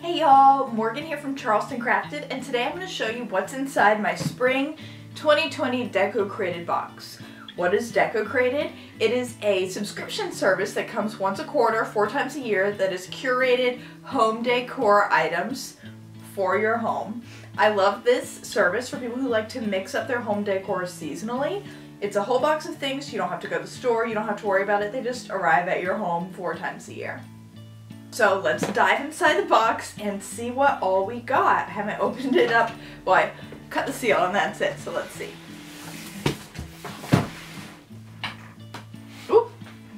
Hey y'all, Morgan here from Charleston Crafted, and today I'm going to show you what's inside my Spring 2020 Decocrated box. What is Decocrated? It is a subscription service that comes once a quarter, 4 times a year, that is curated home decor items for your home. I love this service for people who like to mix up their home decor seasonally. It's a whole box of things. You don't have to go to the store, you don't have to worry about it, they just arrive at your home 4 times a year. So let's dive inside the box and see what all we got. I haven't opened it up. Well, I cut the seal and that's it, so let's see. Ooh.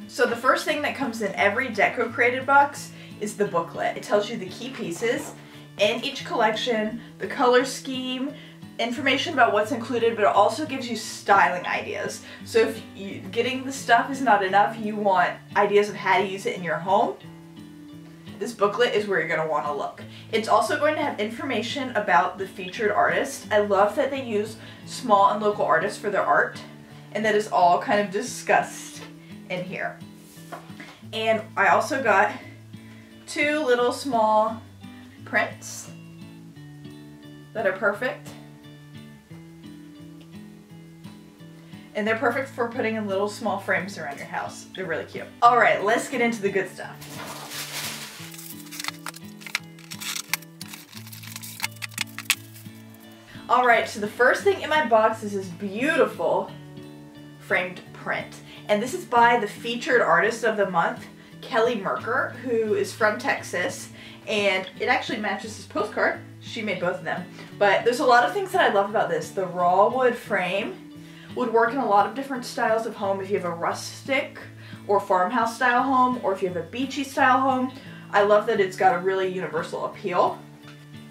So the first thing that comes in every Decocrated box is the booklet. It tells you the key pieces in each collection, the color scheme, information about what's included, but it also gives you styling ideas. So if getting the stuff is not enough, you want ideas of how to use it in your home, this booklet is where you're going to want to look. It's also going to have information about the featured artist. I love that they use small and local artists for their art, and that is all kind of discussed in here. And I also got 2 little small prints that are perfect. And they're perfect for putting in little small frames around your house. They're really cute. Alright, let's get into the good stuff. Alright, so the first thing in my box is this beautiful framed print. And this is by the featured artist of the month, Kelly Merker, who is from Texas. And it actually matches this postcard. She made both of them. But there's a lot of things that I love about this. The raw wood frame would work in a lot of different styles of home. If you have a rustic or farmhouse style home, or if you have a beachy style home. I love that it's got a really universal appeal.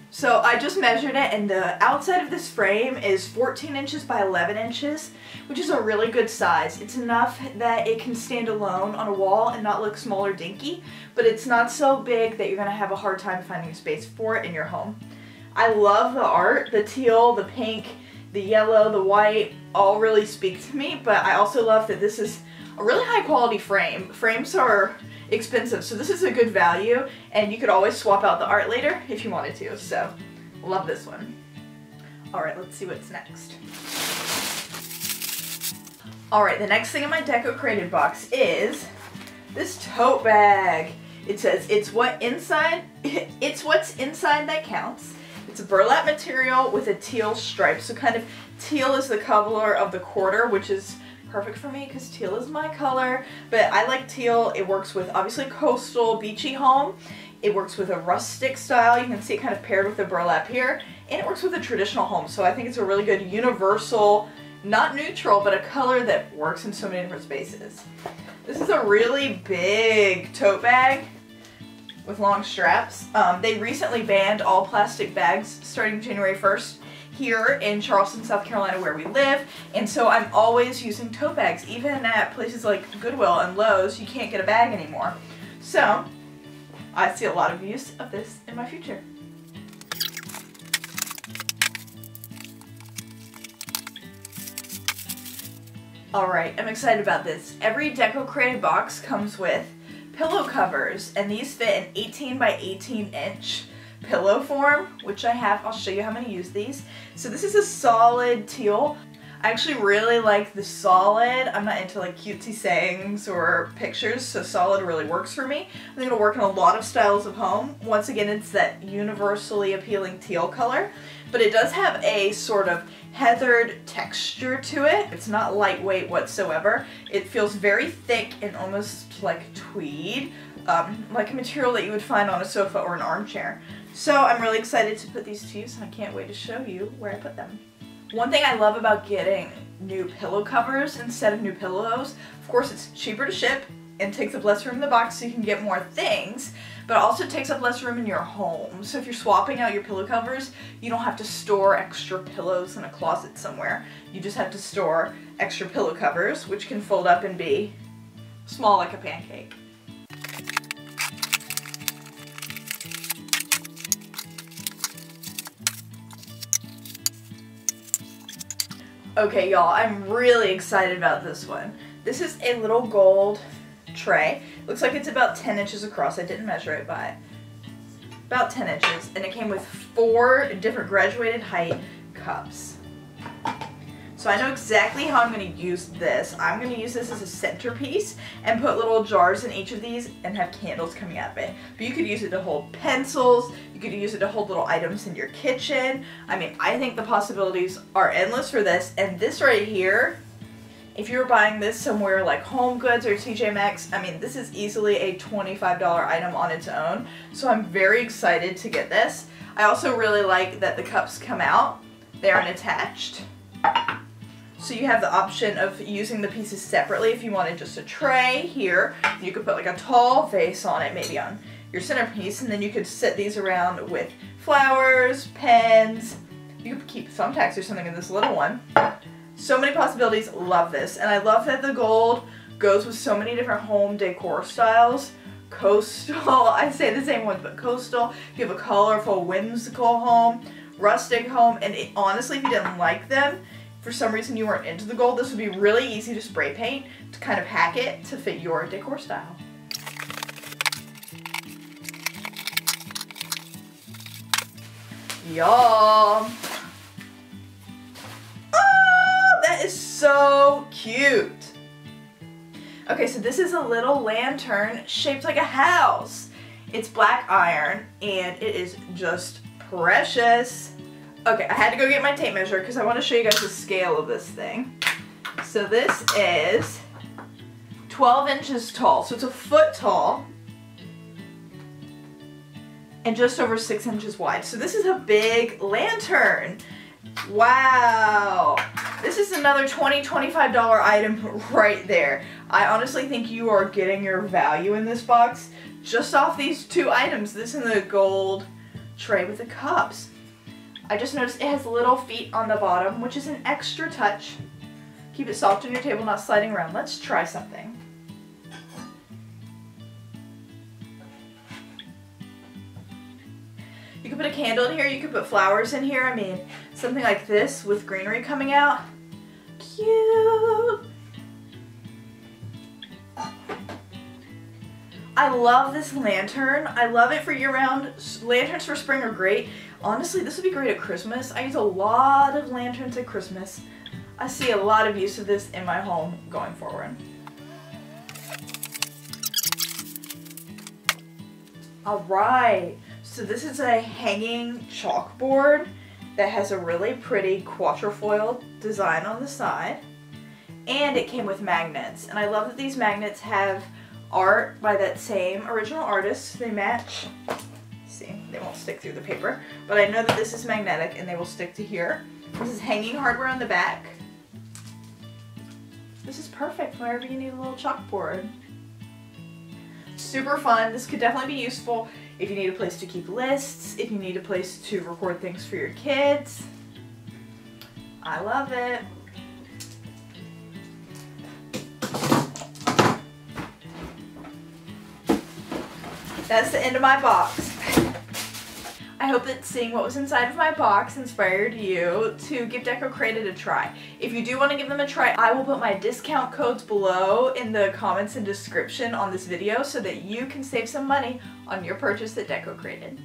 So I just measured it, and the outside of this frame is 14 inches by 11 inches, which is a really good size. It's enough that it can stand alone on a wall and not look small or dinky, but it's not so big that you're going to have a hard time finding a space for it in your home. I love the art. The teal, the pink, the yellow, the white all really speak to me, but I also love that this is a really high quality frame. Frames are expensive, so this is a good value, and you could always swap out the art later if you wanted to, so love this one. Alright, let's see what's next. Alright, the next thing in my Decocrated box is this tote bag. It says, it's what's inside that counts. It's a burlap material with a teal stripe, so kind of teal is the color of the quarter, which is perfect for me because teal is my color, but I like teal. It works with obviously coastal, beachy home. It works with a rustic style. You can see it kind of paired with the burlap here, and it works with a traditional home. So I think it's a really good universal, not neutral, but a color that works in so many different spaces. This is a really big tote bag with long straps. They recently banned all plastic bags starting January 1st. Here in Charleston, South Carolina, where we live, and so I'm always using tote bags. Even at places like Goodwill and Lowe's, you can't get a bag anymore. So I see a lot of use of this in my future. Alright, I'm excited about this. Every Decocrated box comes with pillow covers, and these fit an 18 by 18 inch pillow form, which I have. I'll show you how I'm going to use these. So this is a solid teal. I actually really like the solid. I'm not into like cutesy sayings or pictures, so solid really works for me. I think it'll work in a lot of styles of home. Once again, it's that universally appealing teal color, but it does have a sort of heathered texture to it. It's not lightweight whatsoever. It feels very thick and almost like tweed, like a material that you would find on a sofa or an armchair. So I'm really excited to put these to use, and I can't wait to show you where I put them. One thing I love about getting new pillow covers instead of new pillows, of course it's cheaper to ship and takes up less room in the box so you can get more things, but it also takes up less room in your home. So if you're swapping out your pillow covers, you don't have to store extra pillows in a closet somewhere. You just have to store extra pillow covers, which can fold up and be small like a pancake. Okay, y'all, I'm really excited about this one. This is a little gold tray. Looks like it's about 10 inches across. I didn't measure it, but about 10 inches, and it came with 4 different graduated height cups. So I know exactly how I'm going to use this. I'm going to use this as a centerpiece and put little jars in each of these and have candles coming out of it. But you could use it to hold pencils, you could use it to hold little items in your kitchen. I mean, I think the possibilities are endless for this. And this right here, if you were buying this somewhere like Home Goods or TJ Maxx, I mean, this is easily a $25 item on its own. So I'm very excited to get this. I also really like that the cups come out. They aren't attached. So you have the option of using the pieces separately if you wanted just a tray here. You could put like a tall vase on it, maybe on your centerpiece, and then you could set these around with flowers, pens. You could keep thumbtacks or something in this little one. So many possibilities. Love this. And I love that the gold goes with so many different home decor styles. Coastal, I say the same ones, but coastal. You have a colorful, whimsical home, rustic home, and honestly, if you didn't like them, for some reason you weren't into the gold, this would be really easy to spray paint to kind of hack it to fit your decor style. Y'all. Oh, that is so cute. Okay, so this is a little lantern shaped like a house. It's black iron and it is just precious. Okay, I had to go get my tape measure because I want to show you guys the scale of this thing. So this is 12 inches tall, so it's a foot tall and just over 6 inches wide. So this is a big lantern. Wow. This is another $20-25 item right there. I honestly think you are getting your value in this box just off these 2 items. This and the gold tray with the cups. I just noticed it has little feet on the bottom, which is an extra touch. Keep it soft on your table, not sliding around. Let's try something. You could put a candle in here, you could put flowers in here. I mean, something like this with greenery coming out. Cute! I love this lantern. I love it for year-round. Lanterns for spring are great. Honestly, this would be great at Christmas. I use a lot of lanterns at Christmas. I see a lot of use of this in my home going forward. Alright, so this is a hanging chalkboard that has a really pretty quatrefoil design on the side. And it came with magnets. And I love that these magnets have art by that same original artist. They match. See, they won't stick through the paper, but I know that this is magnetic and they will stick to here. This is hanging hardware on the back. This is perfect whenever you need a little chalkboard. Super fun. This could definitely be useful if you need a place to keep lists, if you need a place to record things for your kids. I love it. That's the end of my box. I hope that seeing what was inside of my box inspired you to give Decocrated a try. If you do want to give them a try, I will put my discount codes below in the comments and description on this video so that you can save some money on your purchase at Decocrated.